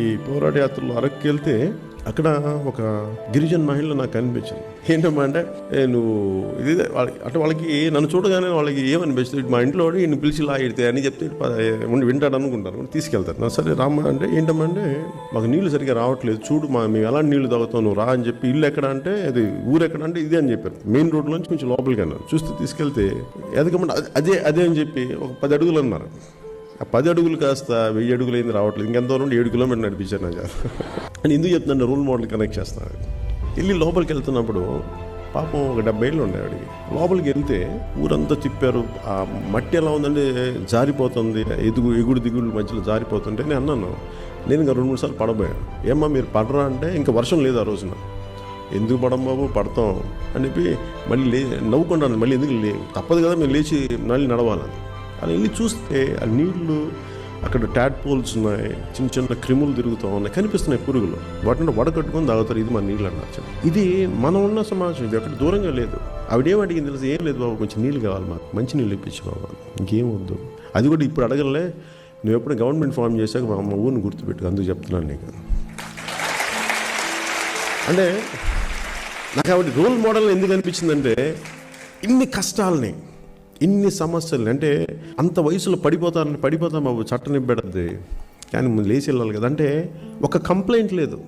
ఈ పోరాట యాత్రలో అరక్కి వెళ్తే అక్కడ ఒక గిరిజన మహిళ నాకు కనిపించింది. ఏంటమ్మా అంటే నువ్వు ఇది అంటే వాళ్ళకి నన్ను చూడగానే వాళ్ళకి ఏమనిపిస్తుంది, మా ఇంట్లో ఈయన పిలిచి ఇలా ఇడితే అని చెప్తే వింటాడు అనుకుంటారు, తీసుకెళ్తారు. సరే రామ్మ అంటే ఏంటమ్మా అంటే మాకు నీళ్లు సరిగ్గా రావట్లేదు, చూడు మేము ఎలాంటి నీళ్లు తాగుతావు, నువ్వు రా అని చెప్పి. ఇల్లు ఎక్కడ అంటే అది ఊరు ఎక్కడ అంటే ఇదే అని చెప్పారు. మెయిన్ రోడ్ నుంచి కొంచెం లోపలికి అన్నారు. చూస్తే తీసుకెళ్తే ఎదకమంటే అదే అని చెప్పి ఒక 10 అడుగులు అన్నారు. ఆ 10 అడుగులు కాస్త 1000 అడుగులు అయింది రావట్లేదు. ఇంకెంతో నుండి 7 కిలోమీటర్లు నడిపించాను నాకు. అని ఎందుకు చెప్తున్నాను, రోల్ మోడల్ కనెక్ట్ చేస్తున్నాను. వెళ్ళి లోపలికి వెళ్తున్నప్పుడు పాపం ఒక 70 ఏళ్ళు ఉండే ఆవిడికి. లోపలికి వెళ్తే ఊరంతా తిప్పారు. ఆ మట్టి ఎలా ఉందంటే జారిపోతుంది, ఎగుడు దిగుడు మధ్యలో జారిపోతుంటే నేను అన్నాను, నేను ఇంకా 2-3 సార్లు పడబోయాను. ఏమ్మా మీరు పడరా అంటే ఇంకా వర్షం లేదు ఆ రోజున. ఎందుకు పడం బాబు, పడతాం అని చెప్పి మళ్ళీ నవ్వుకుంటాను. మళ్ళీ ఎందుకు తప్పదు కదా, మేము లేచి మళ్ళీ నడవాలని. అలా వెళ్ళి చూస్తే ఆ నీళ్లు అక్కడ ట్యాడ్పోల్స్ ఉన్నాయి, చిన్న చిన్న క్రిములు తిరుగుతూ ఉన్నాయి, కనిపిస్తున్నాయి పురుగులు. వాటిని వడకట్టుకొని తాగుతారు. ఇది మన నీళ్ళు అన్నారు. ఇది మనం ఉన్న సమాజం, ఇది అక్కడ దూరంగా లేదు. ఆవిడేం అడిగింది తెలుసు, ఏం లేదు బాబు, కొంచెం నీళ్ళు కావాలి, మాకు మంచి నీళ్ళు ఇప్పించు బాబు, ఇంకేం వద్దు. అది కూడా ఇప్పుడు అడగలే, నువ్వు ఎప్పుడు గవర్నమెంట్ ఫామ్ చేశాక మా ఊరిని గుర్తుపెట్టు, అందుకు చెప్తున్నాను నీకు. అంటే నాకు ఆవిడ రోల్ మోడల్ ఎందుకు అనిపించిందంటే, ఇన్ని కష్టాలని, ఇన్ని సమస్యలు, అంటే అంత వయసులో పడిపోతాం బాబు, చట్టం ఇబ్బెడద్ది కానీ లేచి వెళ్ళాలి కదా. అంటే ఒక కంప్లైంట్ లేదు.